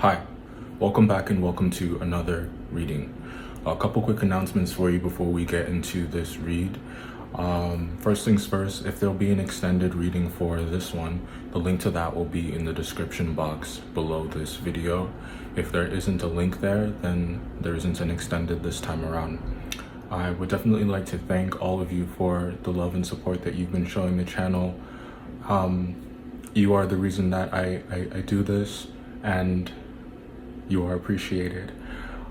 Hi, welcome back and welcome to another reading. A couple quick announcements for you before we get into this read. First things first, if there'll be an extended reading for this one, the link to that will be in the description box below this video. If there isn't a link there, then there isn't an extended this time around. I would definitely like to thank all of you for the love and support that you've been showing the channel. You are the reason that I do this, and you are appreciated.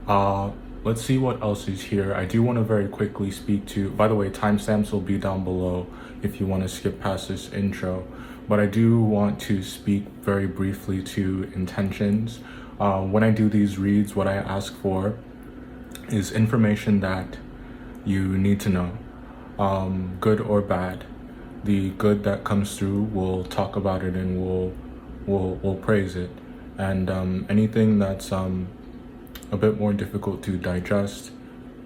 Let's see what else is here. I do want to very quickly speak to, by the way, timestamps will be down below if you want to skip past this intro, but I do want to speak very briefly to intentions. When I do these reads, what I ask for is information that you need to know, good or bad. The good that comes through, we'll talk about it and we'll praise it. And anything that's a bit more difficult to digest,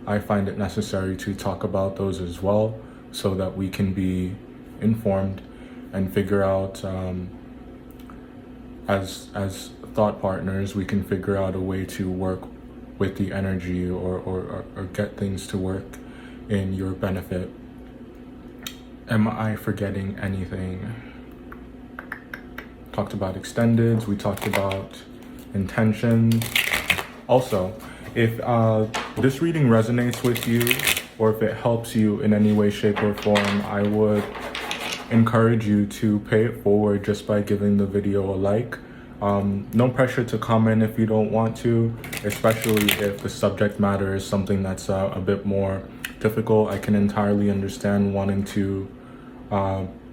I find it necessary to talk about those as well, so that we can be informed and figure out, as thought partners, we can figure out a way to work with the energy or get things to work in your benefit. Am I forgetting anything? Talked about extendeds, we talked about intentions. Also, if this reading resonates with you, or if it helps you in any way, shape, or form, I would encourage you to pay it forward just by giving the video a like. No pressure to comment if you don't want to, especially if the subject matter is something that's a bit more difficult. I can entirely understand wanting to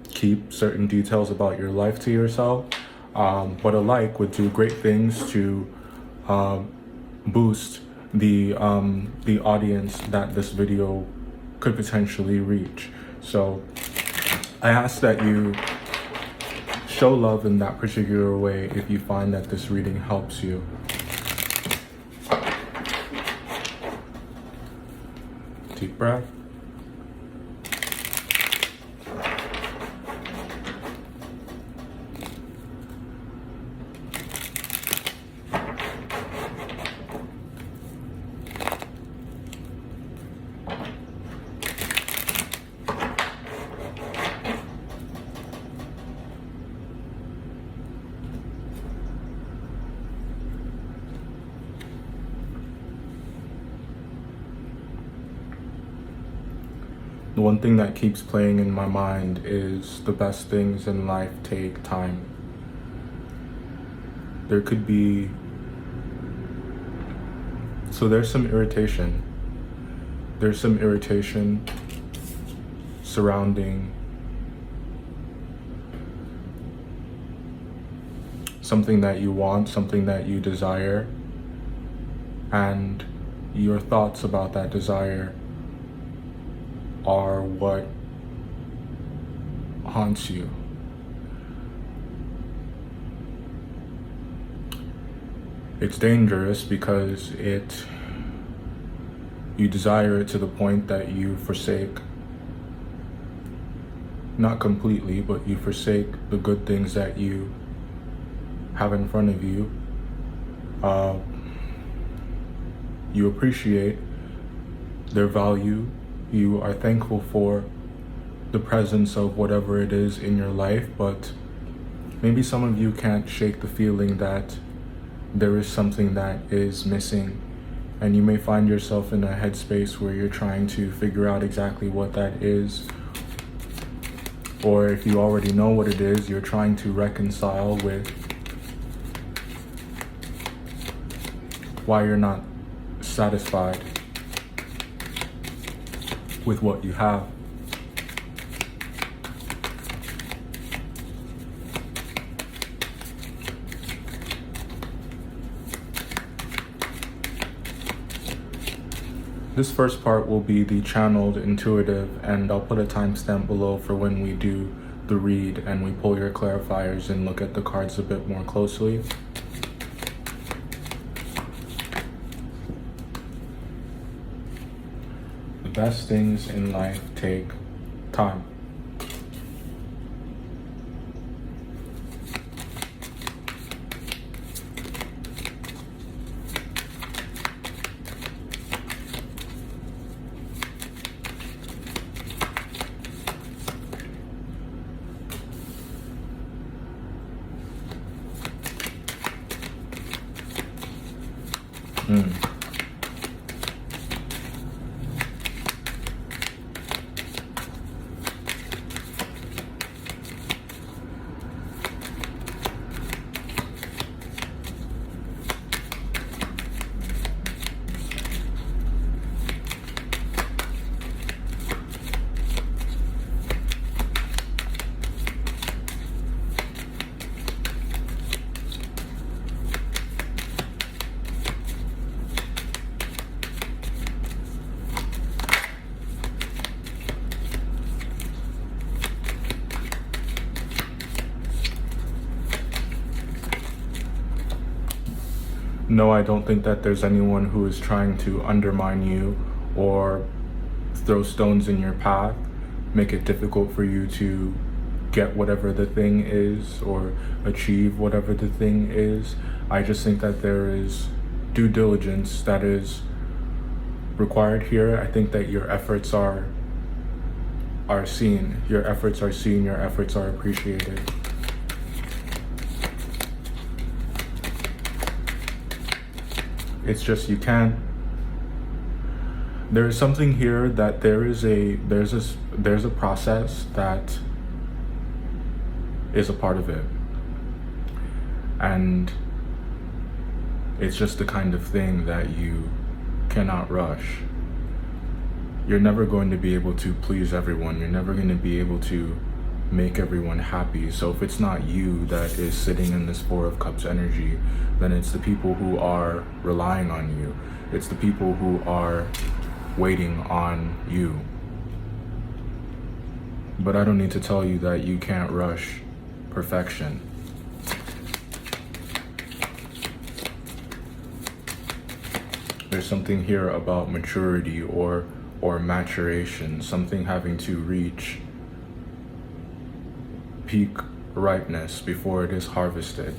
keep certain details about your life to yourself, but a like would do great things to boost the audience that this video could potentially reach. So I ask that you show love in that particular way if you find that this reading helps you. Deep breath. The one thing that keeps playing in my mind is the best things in life take time. There could be, so there's some irritation. There's some irritation surrounding something that you want, something that you desire, and your thoughts about that desire are what haunts you. It's dangerous because you desire it to the point that you forsake, not completely, but you forsake the good things that you have in front of you. You appreciate their value. You are thankful for the presence of whatever it is in your life, but maybe some of you can't shake the feeling that there is something that is missing, and you may find yourself in a headspace where you're trying to figure out exactly what that is, or if you already know what it is, you're trying to reconcile with why you're not satisfied with what you have. This first part will be the channeled intuitive, and I'll put a timestamp below for when we do the read and we pull your clarifiers and look at the cards a bit more closely. The best things in life take time. Mm. No, I don't think that there's anyone who is trying to undermine you or throw stones in your path, make it difficult for you to get whatever the thing is or achieve whatever the thing is. I just think that there is due diligence that is required here. I think that your efforts are seen. Your efforts are seen, your efforts are appreciated. It's just you can't. There is something here that there's a process that is a part of it, and it's just the kind of thing that you cannot rush. You're never going to be able to please everyone. You're never going to be able to make everyone happy. So if it's not you that is sitting in this Four of Cups energy, then it's the people who are relying on you. It's the people who are waiting on you. But I don't need to tell you that you can't rush perfection. There's something here about maturity or maturation, something having to reach peak ripeness before it is harvested.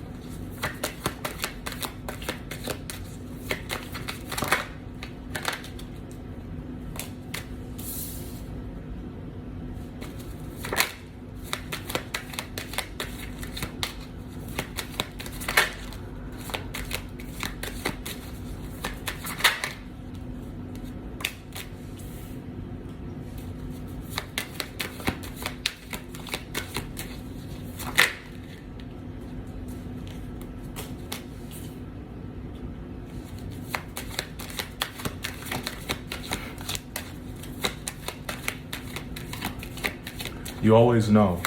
You always know.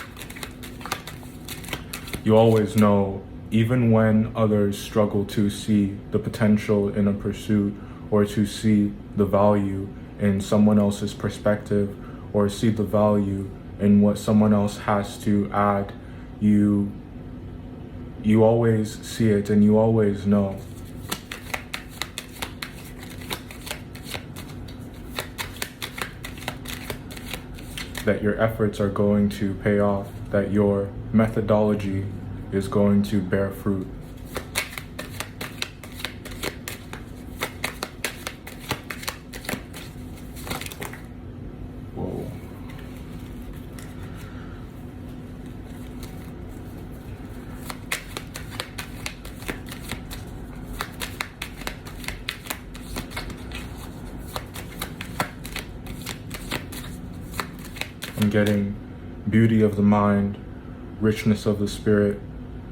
You always know, even when others struggle to see the potential in a pursuit or to see the value in someone else's perspective or see the value in what someone else has to add, you always see it and you always know. That your efforts are going to pay off, that your methodology is going to bear fruit. Whoa. I'm getting beauty of the mind, richness of the spirit,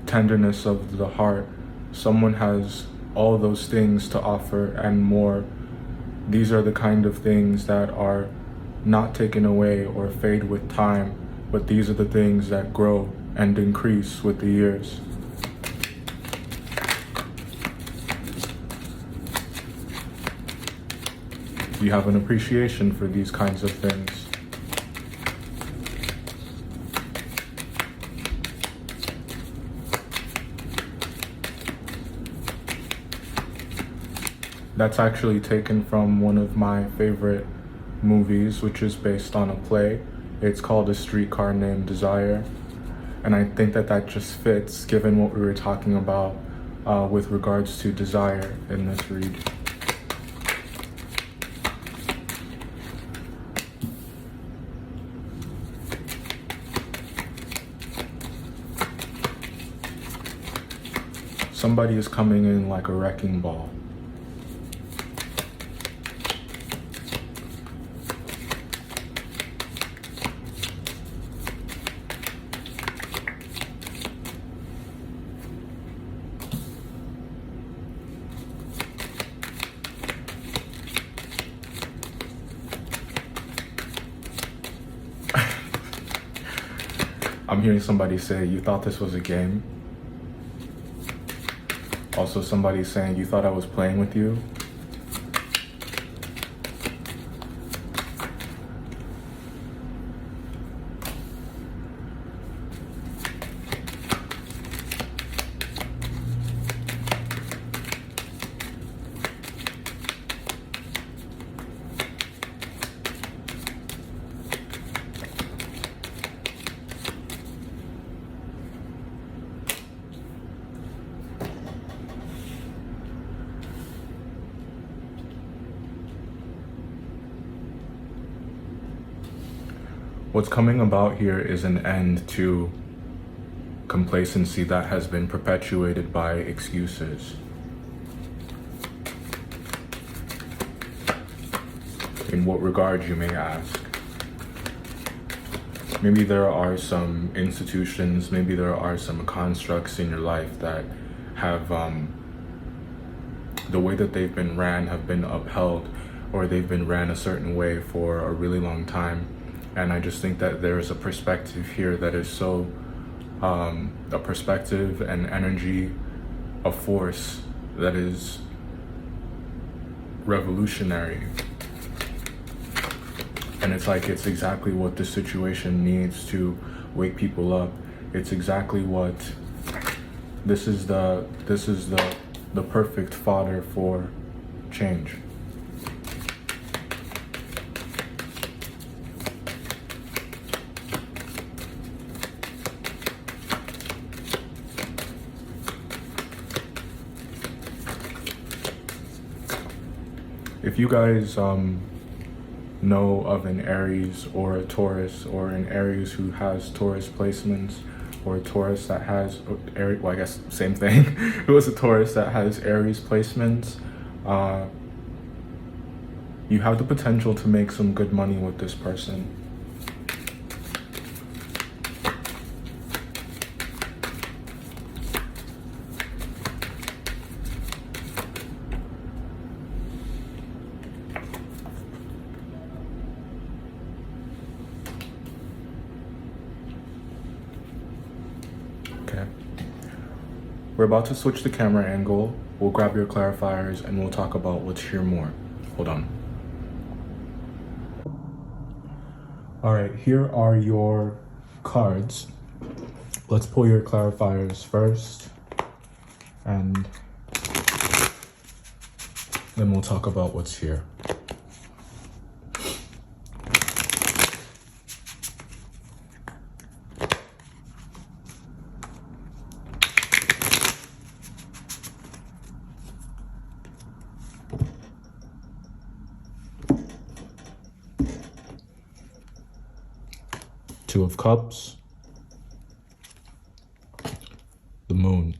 tenderness of the heart. Someone has all those things to offer and more. These are the kind of things that are not taken away or fade with time, but these are the things that grow and increase with the years. You have an appreciation for these kinds of things. That's actually taken from one of my favorite movies, which is based on a play. It's called A Streetcar Named Desire. And I think that that just fits given what we were talking about with regards to desire in this read. Somebody is coming in like a wrecking ball. hearing somebody say, you thought this was a game. Also, somebody saying, you thought I was playing with you. What's coming about here is an end to complacency that has been perpetuated by excuses. In what regard, you may ask? Maybe there are some institutions, maybe there are some constructs in your life that have, the way that they've been ran have been upheld, or they've been ran a certain way for a really long time. And I just think that there is a perspective here that is so, a perspective and energy, a force that is revolutionary. And it's like, it's exactly what this situation needs to wake people up. It's exactly what, this is the perfect fodder for change. If you guys know of an Aries or a Taurus, or an Aries who has Taurus placements, or a Taurus that has Aries, well, I guess same thing. It was a Taurus that has Aries placements. You have the potential to make some good money with this person. Okay. We're about to switch the camera angle. We'll grab your clarifiers and we'll talk about what's here more. Hold on. All right, here are your cards. Let's pull your clarifiers first, and then we'll talk about what's here. Two of Cups, the Moon.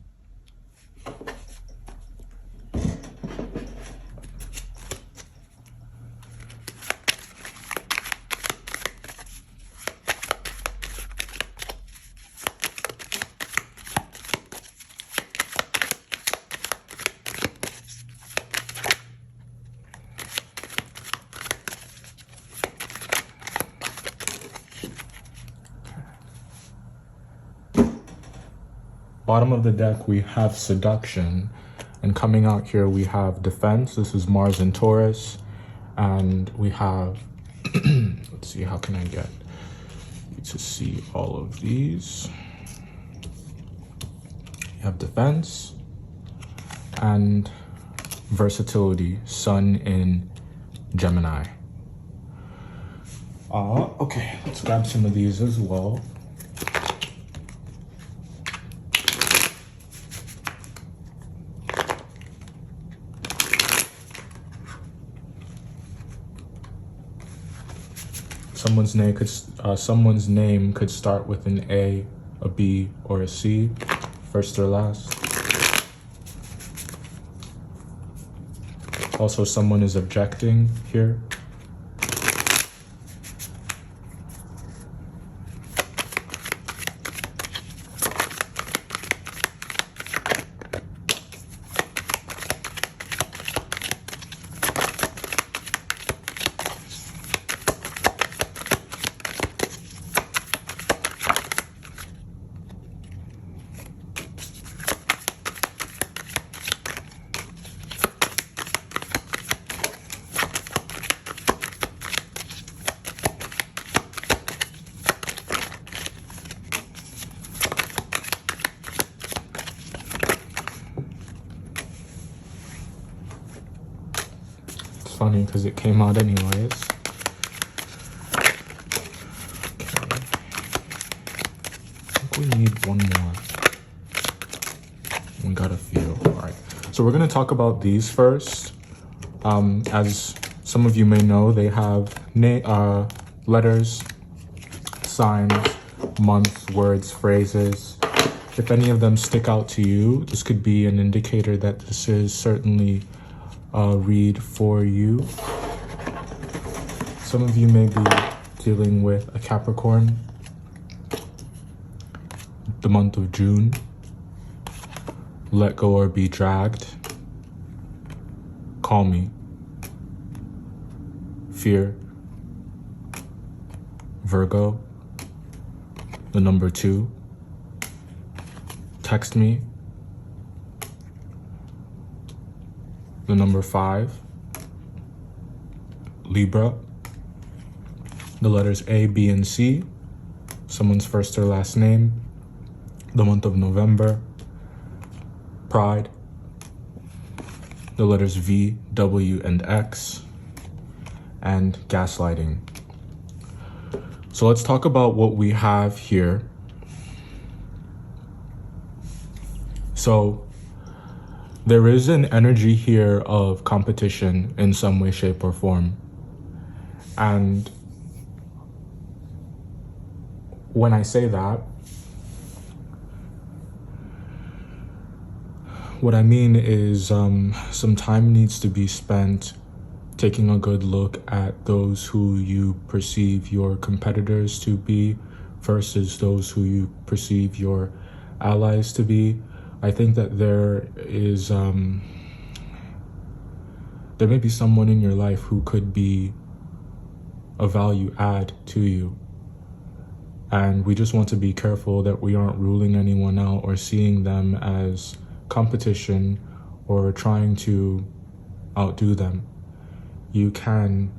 Bottom of the deck, we have Seduction, and coming out here we have Defense. This is Mars and Taurus, and we have let's see, how can I get you to see all of these? You have Defense and Versatility, Sun in Gemini. Okay, let's grab some of these as well. Someone's name could start with an A, a B, or a C, first or last. Also, someone is objecting here. funny because it came out anyways. We need one more. We got a few. All right. So we're going to talk about these first. As some of you may know, they have letters, signs, months, words, phrases. If any of them stick out to you, this could be an indicator that this is certainly a read for you. Some of you may be dealing with a Capricorn. The month of June, let go or be dragged, call me, fear, Virgo, the number 2, text me, the number 5, Libra, the letters A, B, and C, someone's first or last name, the month of November, Pride, the letters V, W, and X, and gaslighting. So let's talk about what we have here. So there is an energy here of competition in some way, shape, or form. And when I say that, what I mean is some time needs to be spent taking a good look at those who you perceive your competitors to be versus those who you perceive your allies to be. I think that there may be someone in your life who could be a value add to you. And we just want to be careful that we aren't ruling anyone out or seeing them as competition or trying to outdo them. You can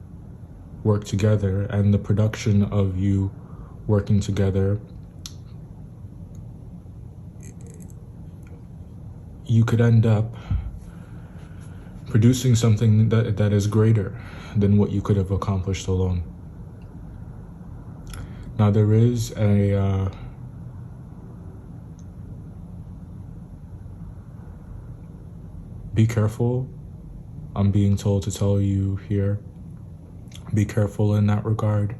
work together, and the production of you working together, you could end up producing something that is greater than what you could have accomplished alone. Now there is a be careful. I'm being told to tell you here, be careful in that regard.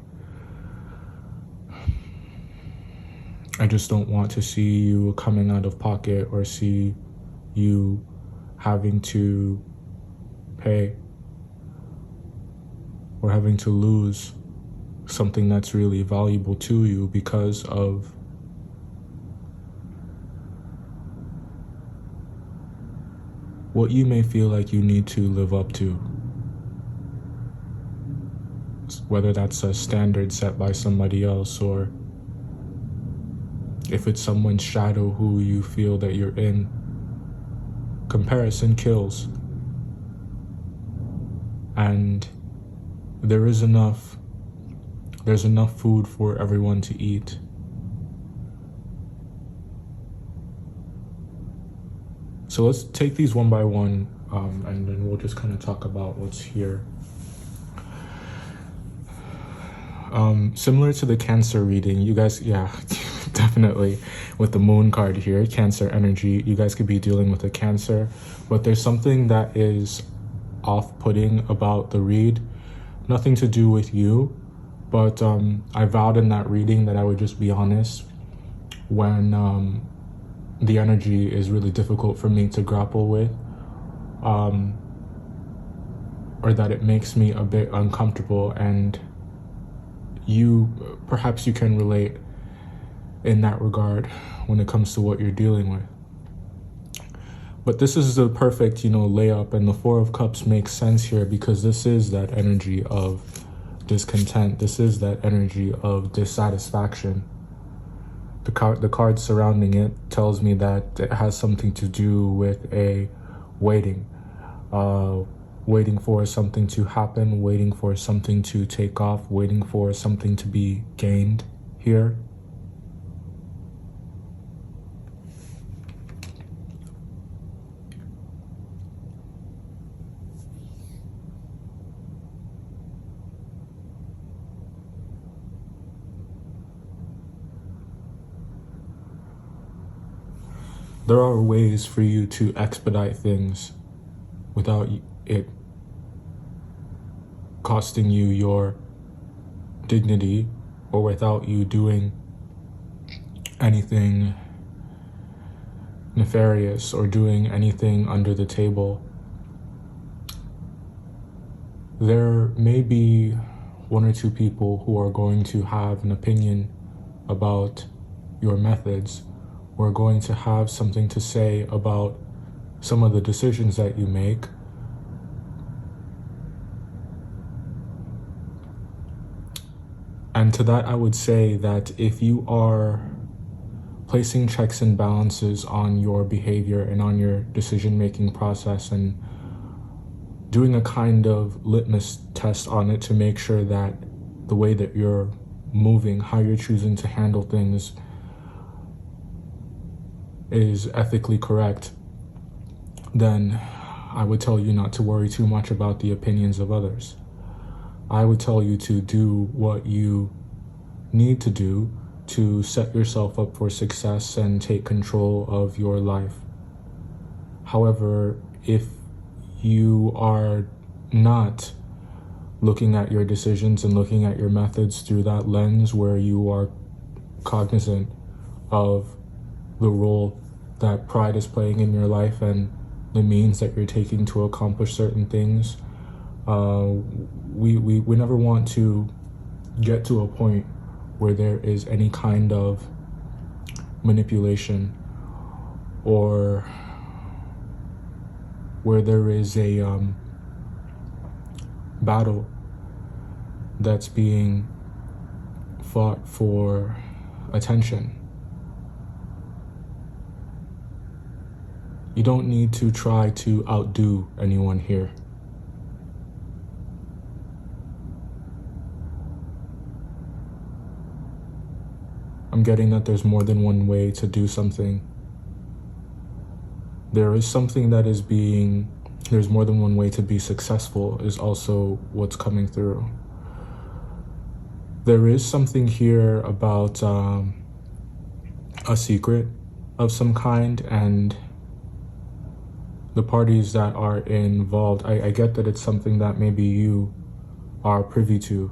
I just don't want to see you coming out of pocket or see you having to pay or having to lose something that's really valuable to you because of what you may feel like you need to live up to. Whether that's a standard set by somebody else, or if it's someone's shadow who you feel that you're in. Comparison kills. And there's enough food for everyone to eat. So let's take these one by one, and then we'll just kind of talk about what's here. Similar to the Cancer reading, you guys, yeah, definitely with the Moon card here, Cancer energy, you guys could be dealing with a Cancer, but there's something that is off-putting about the read. Nothing to do with you, but I vowed in that reading that I would just be honest when the energy is really difficult for me to grapple with, or that it makes me a bit uncomfortable, and perhaps you can relate in that regard when it comes to what you're dealing with. But this is the perfect, layup, and the Four of Cups makes sense here because this is that energy of discontent. This is that energy of dissatisfaction. The card surrounding it tells me that it has something to do with a waiting for something to happen, waiting for something to take off, waiting for something to be gained here. There are ways for you to expedite things without it costing you your dignity, or without you doing anything nefarious or doing anything under the table. There may be one or two people who are going to have an opinion about your methods, or going to have something to say about some of the decisions that you make. And to that, I would say that if you are placing checks and balances on your behavior and on your decision-making process, and doing a kind of litmus test on it to make sure that the way that you're moving, how you're choosing to handle things, is ethically correct, then I would tell you not to worry too much about the opinions of others. I would tell you to do what you need to do to set yourself up for success and take control of your life. However, if you are not looking at your decisions and looking at your methods through that lens, where you are cognizant of the role that pride is playing in your life and the means that you're taking to accomplish certain things, we never want to get to a point where there is any kind of manipulation, or where there is a battle that's being fought for attention. You don't need to try to outdo anyone here. I'm getting that there's more than one way to do something. There's more than one way to be successful, is also what's coming through. There is something here about a secret of some kind, and the parties that are involved. I get that it's something that maybe you are privy to,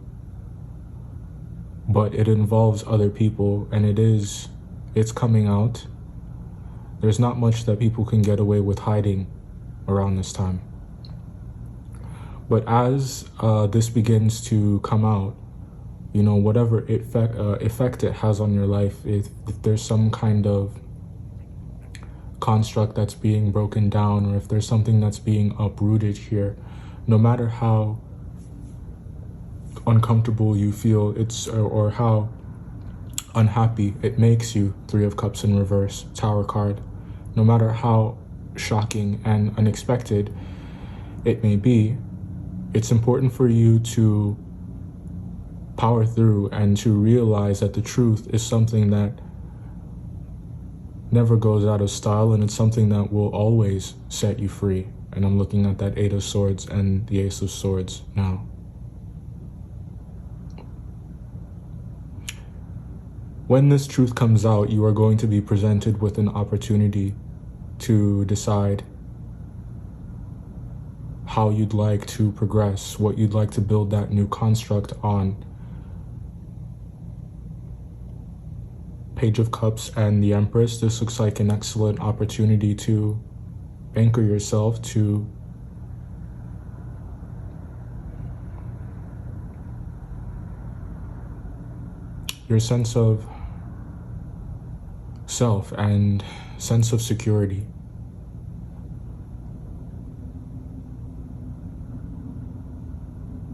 but it involves other people, and it's coming out. There's not much that people can get away with hiding around this time. But as this begins to come out, whatever effect it has on your life, if there's some kind of construct that's being broken down, or if there's something that's being uprooted here, no matter how uncomfortable you feel or how unhappy it makes you, Three of Cups in reverse, Tower card, no matter how shocking and unexpected it may be, it's important for you to power through and to realize that the truth is something that never goes out of style, and it's something that will always set you free. And I'm looking at that Eight of Swords and the Ace of Swords now. When this truth comes out, you are going to be presented with an opportunity to decide how you'd like to progress, what you'd like to build that new construct on. Page of Cups and the Empress, this looks like an excellent opportunity to anchor yourself to your sense of self and sense of security.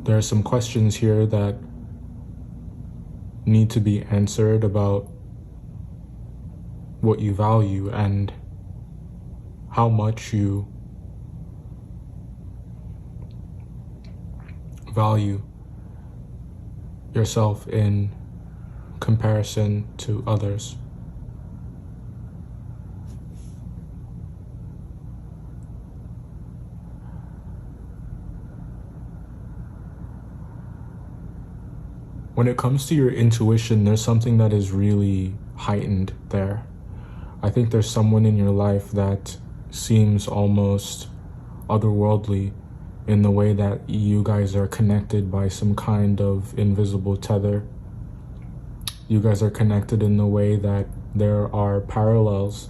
There are some questions here that need to be answered about what you value and how much you value yourself in comparison to others. When it comes to your intuition, there's something that is really heightened there. I think there's someone in your life that seems almost otherworldly in the way that you guys are connected by some kind of invisible tether. You guys are connected in the way that there are parallels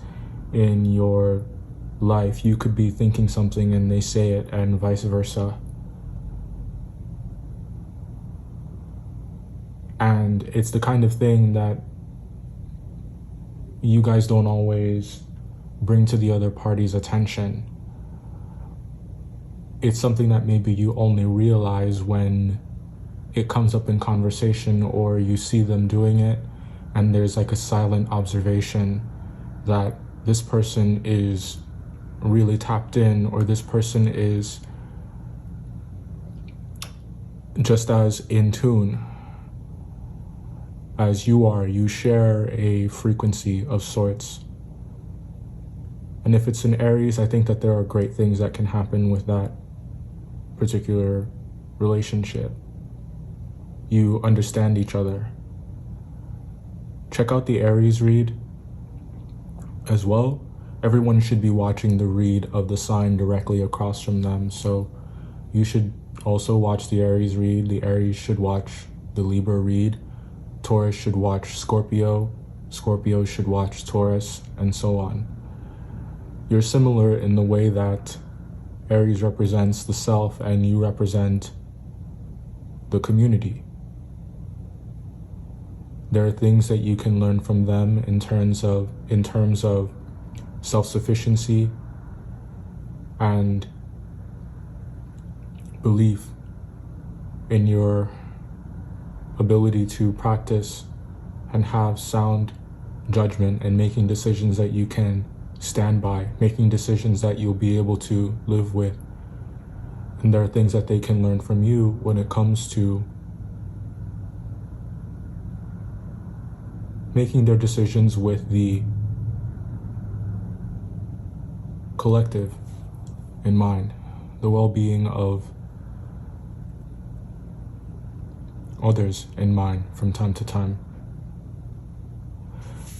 in your life. You could be thinking something and they say it, and vice versa. And it's the kind of thing that you guys don't always bring to the other party's attention. It's something that maybe you only realize when it comes up in conversation or you see them doing it, and there's like a silent observation that this person is really tapped in, or this person is just as in tune as you are. You share a frequency of sorts. And if it's in Aries, I think that there are great things that can happen with that particular relationship. You understand each other. Check out the Aries read as well. Everyone should be watching the read of the sign directly across from them. So you should also watch the Aries read. The Aries should watch the Libra read. Taurus should watch Scorpio. Scorpio should watch Taurus, and so on. You're similar in the way that Aries represents the self and you represent the community. There are things that you can learn from them in terms of self-sufficiency and belief in your ability to practice and have sound judgment and making decisions that you can stand by, making decisions that you'll be able to live with. And there are things that they can learn from you when it comes to making their decisions with the collective in mind, the well-being of others in mind from time to time.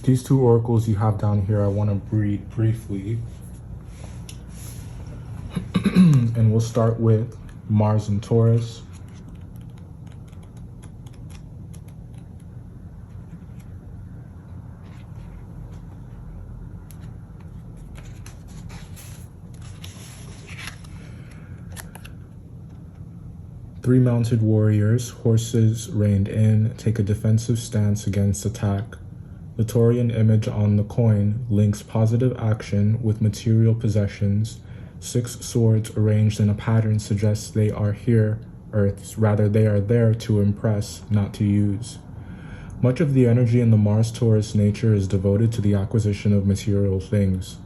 These two oracles you have down here, I want to read briefly. And we'll start with Mars and Taurus. Three mounted warriors, horses reined in, take a defensive stance against attack. The Taurian image on the coin links positive action with material possessions. 6 swords arranged in a pattern suggests they are here, or rather they are there to impress, not to use. Much of the energy in the Mars-Taurus nature is devoted to the acquisition of material things.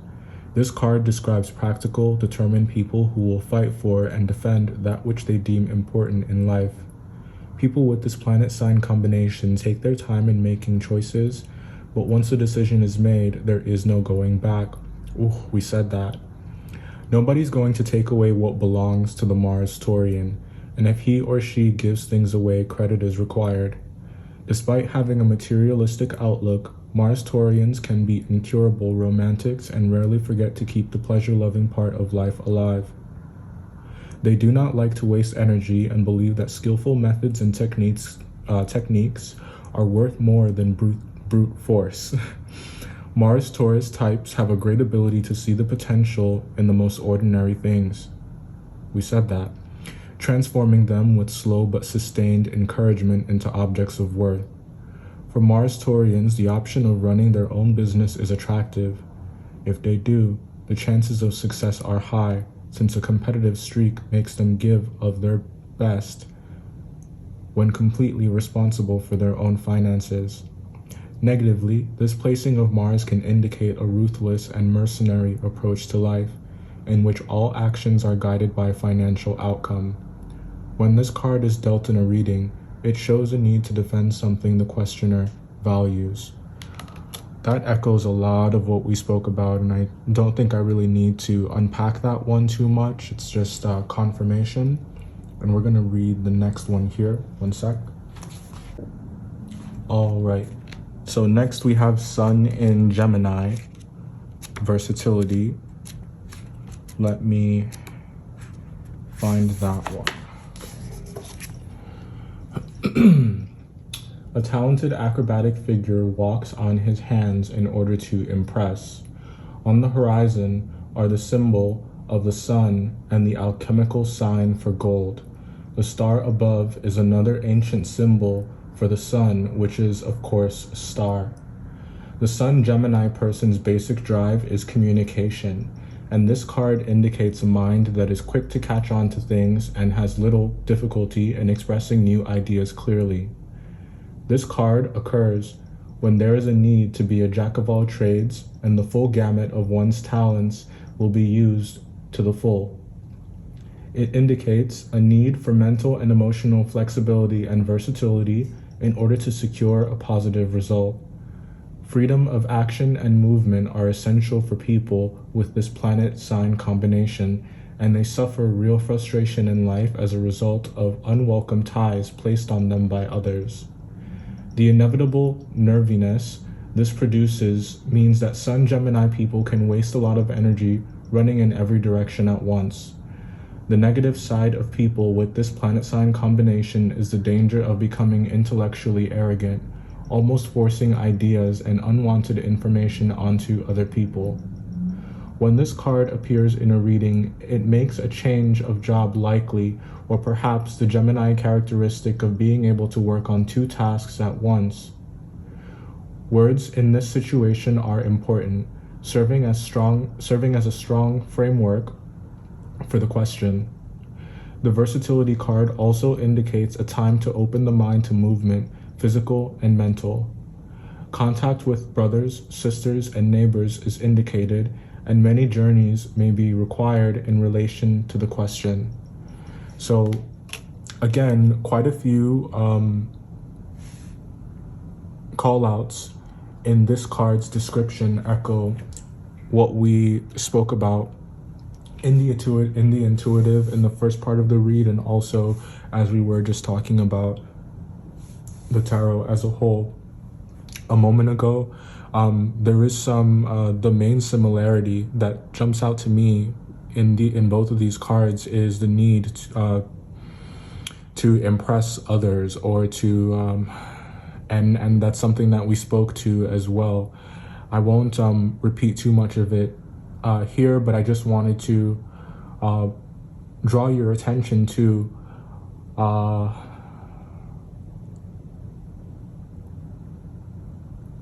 This card describes practical, determined people who will fight for and defend that which they deem important in life. People with this planet sign combination take their time in making choices, but once a decision is made, there is no going back. Ooh, we said that. Nobody's going to take away what belongs to the Mars Taurian, and if he or she gives things away, credit is required. Despite having a materialistic outlook, Mars Taurians can be incurable romantics and rarely forget to keep the pleasure-loving part of life alive. They do not like to waste energy and believe that skillful methods and techniques are worth more than brute force. Mars Taurus types have a great ability to see the potential in the most ordinary things. We said that. Transforming them with slow but sustained encouragement into objects of worth. For Mars Taurians, the option of running their own business is attractive. If they do, the chances of success are high, since a competitive streak makes them give of their best when completely responsible for their own finances. Negatively, this placing of Mars can indicate a ruthless and mercenary approach to life, in which all actions are guided by financial outcome. When this card is dealt in a reading, it shows a need to defend something the questioner values. That echoes a lot of what we spoke about, and I don't think I really need to unpack that one too much. It's just confirmation. And we're gonna read the next one here. One sec. All right. So next we have Sun in Gemini. versatility. Let me find that one. A talented acrobatic figure walks on his hands in order to impress. On the horizon are the symbol of the sun and the alchemical sign for gold. The star above is another ancient symbol for the sun, which is, of course, a star. The Sun Gemini person's basic drive is communication, and this card indicates a mind that is quick to catch on to things and has little difficulty in expressing new ideas clearly. This card occurs when there is a need to be a jack of all trades and the full gamut of one's talents will be used to the full. It indicates a need for mental and emotional flexibility and versatility in order to secure a positive result. Freedom of action and movement are essential for people with this planet sign combination, and they suffer real frustration in life as a result of unwelcome ties placed on them by others. The inevitable nerviness this produces means that Sun Gemini people can waste a lot of energy running in every direction at once. The negative side of people with this planet sign combination is the danger of becoming intellectually arrogant, almost forcing ideas and unwanted information onto other people. When this card appears in a reading, it makes a change of job likely, or perhaps the Gemini characteristic of being able to work on two tasks at once. Words in this situation are important, serving as a strong framework for the question. The versatility card also indicates a time to open the mind to movement, physical and mental. Contact with brothers, sisters, and neighbors is indicated, and many journeys may be required in relation to the question. So, again, quite a few call-outs in this card's description echo what we spoke about in the intuitive in the first part of the read, and also as we were just talking about the tarot as a whole a moment ago. There is some the main similarity that jumps out to me in both of these cards is the need to impress others, or to and that's something that we spoke to as well. I won't repeat too much of it here, but I just wanted to draw your attention to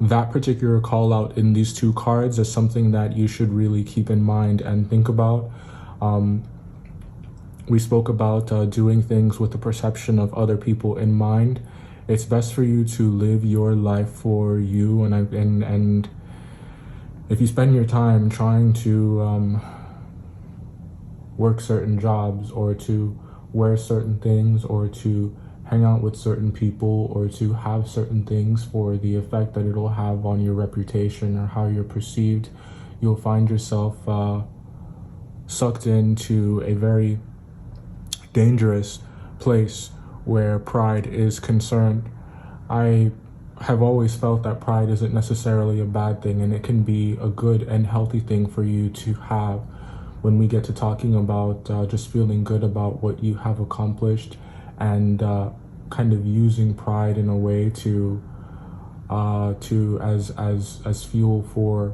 that particular call out in these two cards as something that you should really keep in mind and think about. We spoke about doing things with the perception of other people in mind. It's best for you to live your life for you, and if you spend your time trying to work certain jobs, or to wear certain things, or to hang out with certain people, or to have certain things for the effect that it'll have on your reputation or how you're perceived, you'll find yourself sucked into a very dangerous place where pride is concerned. I have always felt that pride isn't necessarily a bad thing, and it can be a good and healthy thing for you to have when we get to talking about just feeling good about what you have accomplished, and kind of using pride in a way to as fuel for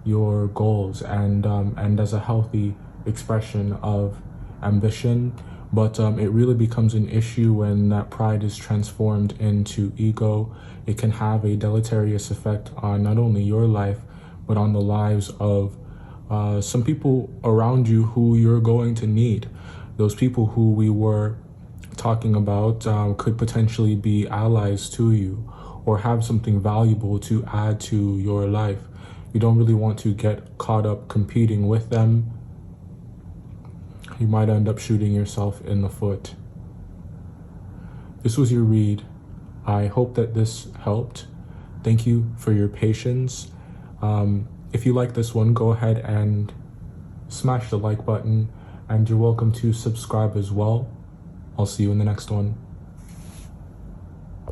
your goals, and as a healthy expression of ambition. But it really becomes an issue when that pride is transformed into ego. It can have a deleterious effect on not only your life, but on the lives of some people around you who you're going to need. Those people who we were talking about could potentially be allies to you, or have something valuable to add to your life. You don't really want to get caught up competing with them. You might end up shooting yourself in the foot. This was your read. I hope that this helped. Thank you for your patience. If you like this one, go ahead and smash the like button, and you're welcome to subscribe as well. I'll see you in the next one.